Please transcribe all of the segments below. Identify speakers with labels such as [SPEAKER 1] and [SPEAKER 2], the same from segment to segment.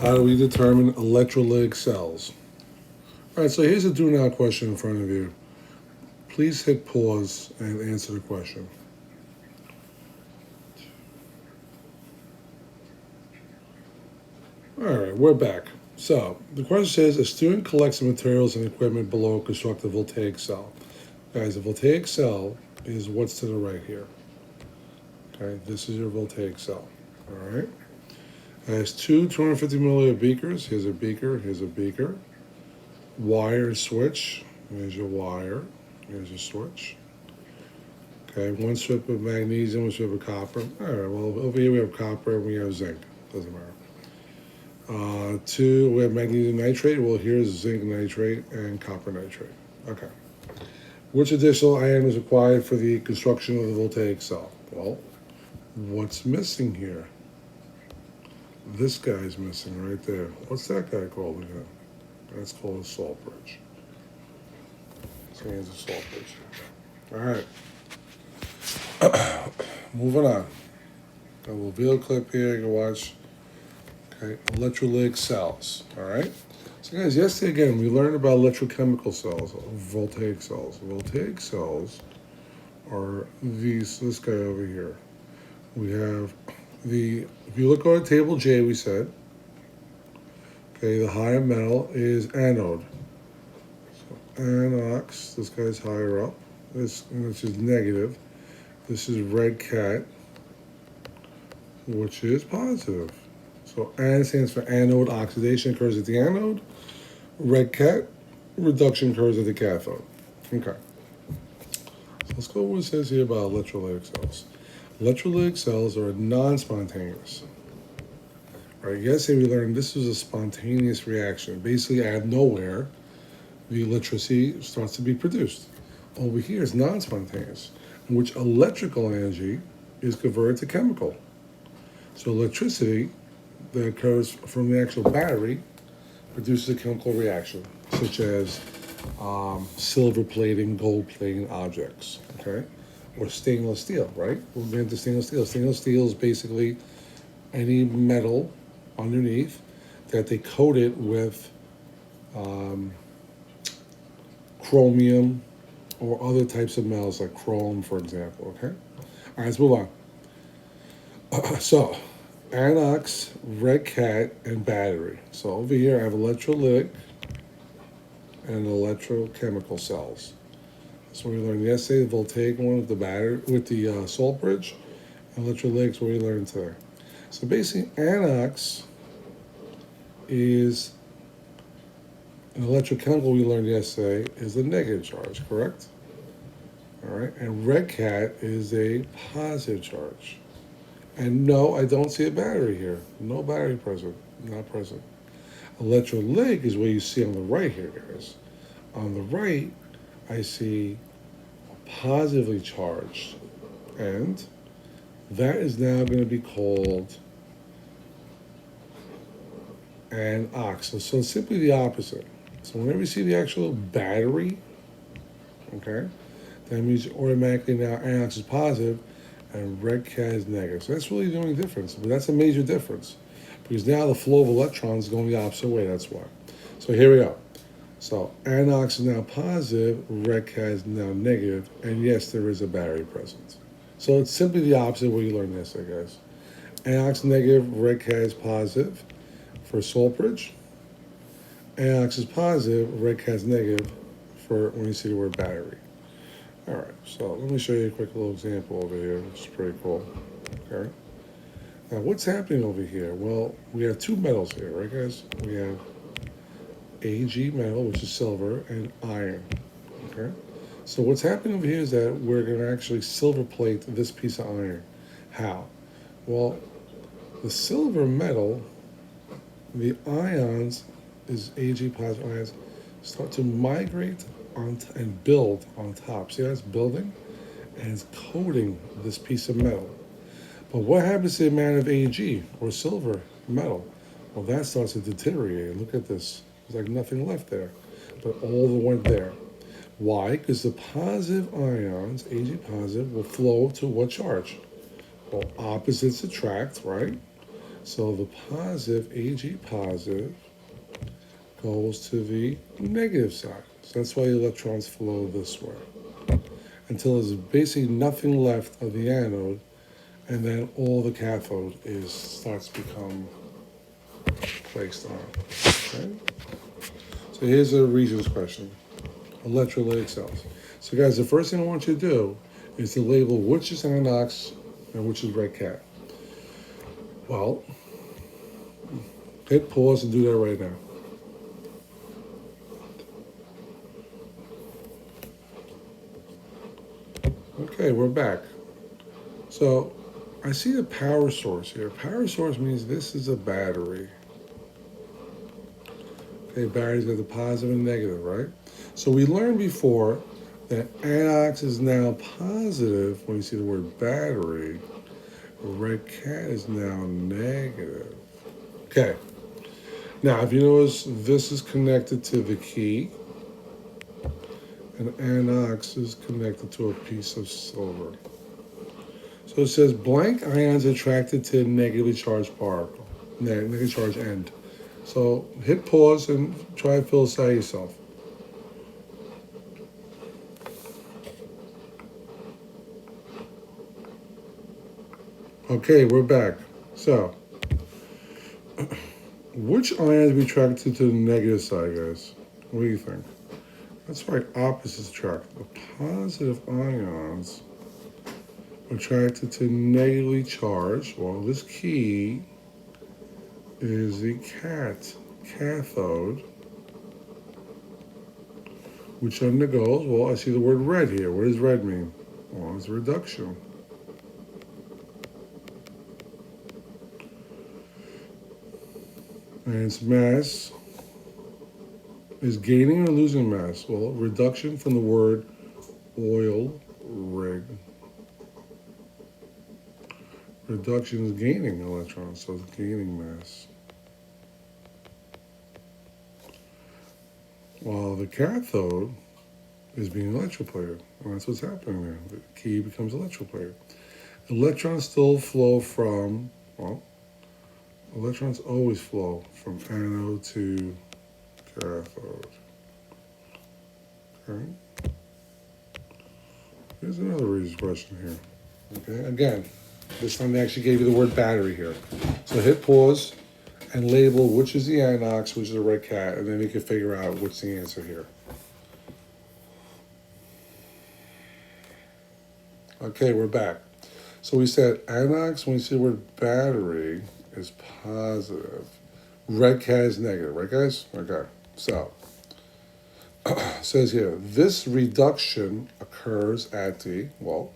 [SPEAKER 1] How do we determine electrolytic cells? All right, so here's a do now question in front of you. Please hit pause and answer the question. All right, we're back. So the question says, a student collects the materials and equipment below construct a voltaic cell. Guys, a voltaic cell is what's to the right here. Okay, this is your voltaic cell. All right. It has two 250 milliliter beakers. Here's a beaker, here's a beaker. Wire switch. Here's your wire. Here's your switch. Okay, one strip of magnesium, one strip of copper. All right, well, over here we have copper and we have zinc. Doesn't matter. Two, we have magnesium nitrate. Well, here's zinc nitrate and copper nitrate. Okay. Which additional item is required for the construction of the voltaic cell? Well, what's missing here? This guy's missing right there. What's that guy called again? That's called a salt bridge. So here's a salt bridge. All right. Moving on. Got a little video clip here you can watch. Okay, electrolytic cells. All right. So guys, yesterday again we learned about electrochemical cells, voltaic cells. Voltaic cells are this guy over here. We have if you look on table J, we said, okay, the higher metal is anode. So anox, this guy's higher up. This is negative. This is red cat, which is positive. So An stands for anode, oxidation occurs at the anode. Red cat, reduction occurs at the cathode. Okay. So let's go what it says here about electrolytic cells. Electrolytic cells are non-spontaneous. All right, yesterday we learned this was a spontaneous reaction. Basically, out of nowhere, the electricity starts to be produced. Over here is non-spontaneous, in which electrical energy is converted to chemical. So electricity that occurs from the actual battery produces a chemical reaction, such as silver plating, gold plating objects, okay? Or stainless steel, right? We'll get into stainless steel. Stainless steel is basically any metal underneath that they coat it with chromium or other types of metals like chrome, for example, okay? All right, let's move on. So, anox, red cat, and battery. So over here I have electrolytic and electrochemical cells. So we learned yesterday the voltaic one with the battery with the salt bridge, and electrolytics what we learned today. So basically, anox is an electrochemical we learned yesterday is a negative charge, correct? All right, and red cat is a positive charge. And no, I don't see a battery here. No battery present, not present. Electrolytic is what you see on the right here, guys. On the right, I see positively charged, and that is now going to be called an ox. So it's simply the opposite. So whenever you see the actual battery, okay, that means automatically now anox is positive and red cat is negative. So that's really the only difference, but that's a major difference because now the flow of electrons is going the opposite way, that's why. So here we go. So anox is now positive, red cat is now negative, and yes, there is a battery present. So it's simply the opposite of what you learned yesterday, guys. Anox negative, red cat is positive for salt bridge. Anox is positive, red cat is negative for when you see the word battery. All right, so let me show you a quick little example over here, which is pretty cool. Okay. Now, what's happening over here? Well, we have two metals here, right, guys? We have Ag metal, which is silver, and iron. Okay. So what's happening over here is that we're going to actually silver plate this piece of iron. How? Well, the silver metal, the ions, is Ag positive ions, start to migrate on and build on top. See how it's building? And it's coating this piece of metal. But what happens to the amount of Ag, or silver metal? Well, that starts to deteriorate. Look at this. There's like nothing left there. But all of it went there. Why? Because the positive ions, Ag positive, will flow to what charge? Well, opposites attract, right? So the positive, Ag positive, goes to the negative side. So that's why the electrons flow this way until there's basically nothing left of the anode, and then all the cathode starts to become placed on. Okay? So here's a Regents question. Electrolytic cells. So guys, the first thing I want you to do is to label which is anox and which is red cat. Well, hit pause and do that right now. Okay, we're back. So I see the power source here. Power source means this is a battery. Okay, battery's got the positive and negative, right? So we learned before that anox is now positive when you see the word battery. Red cat is now negative. Okay. Now, if you notice, this is connected to the key, and anox is connected to a piece of silver. So it says blank ions attracted to negatively charged particle, negatively charged end. So hit pause and try to fill this out yourself. Okay, we're back. So, which ions be attracted to the negative side, guys? What do you think? That's right, opposites attract. The positive ions attracted to negatively charged. Well, this key is the cathode, which undergoes, well, I see the word red here. What does red mean? Well, it's reduction. And its mass is gaining or losing mass. Well, reduction from the word oil rig. Reduction is gaining electrons, so it's gaining mass. While the cathode is being electroplated, and that's what's happening there. The key becomes electroplated. Electrons still flow from, well, electrons always flow from anode to cathode. Okay. Here's another Regents question here. Okay, again, this time they actually gave you the word battery here. So hit pause and label which is the anox, which is the red cat, and then you can figure out what's the answer here. Okay, we're back. So we said anox, when you see the word battery, is positive. Red cat is negative, right guys? Okay, so it says here, this reduction occurs at the, well,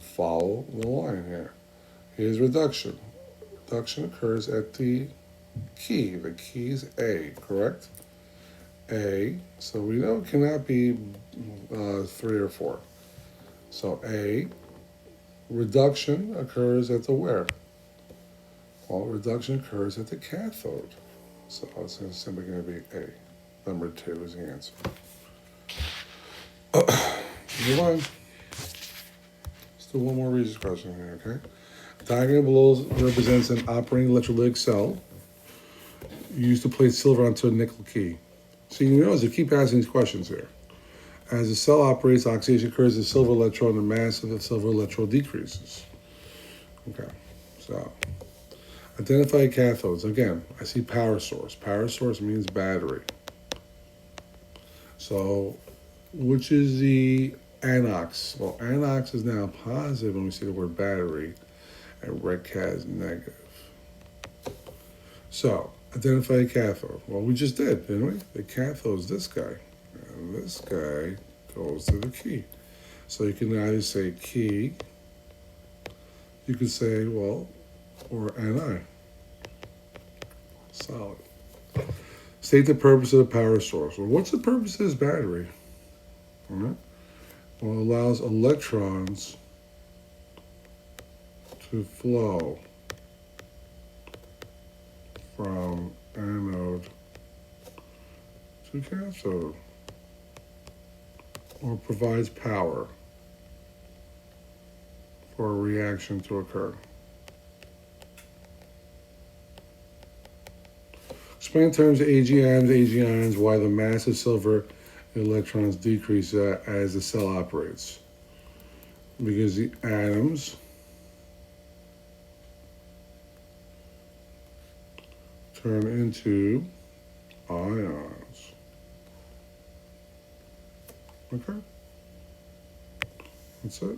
[SPEAKER 1] follow the line here. Here's reduction. Reduction occurs at the key. The key is A, correct? A, so we know it cannot be 3 or 4. So A, reduction occurs at the where? Well, reduction occurs at the cathode. So it's simply going to be A. Number 2 is the answer. Move on. Still one more Regents question here, okay? Diagram below represents an operating electrolytic cell used to place silver onto a nickel key. So you notice they keep asking these questions here. As the cell operates, oxidation occurs in the silver electron, the mass of the silver electrode decreases. Okay, so identify cathodes. Again, I see power source. Power source means battery. So which is the anox? Well, anox is now positive when we see the word battery, and red cat is negative. So, identify a cathode. Well, we just did, didn't we? The cathode is this guy, and this guy goes to the key. So you can either say key, you could say, well, or Ni. Solid. State the purpose of the power source. Well, what's the purpose of this battery? All right. Well, it allows electrons to flow from anode to cathode, or provides power for a reaction to occur. Explain terms of AG ions, why the mass of silver electrons decrease as the cell operates. Because the atoms turn into ions. Okay? That's it.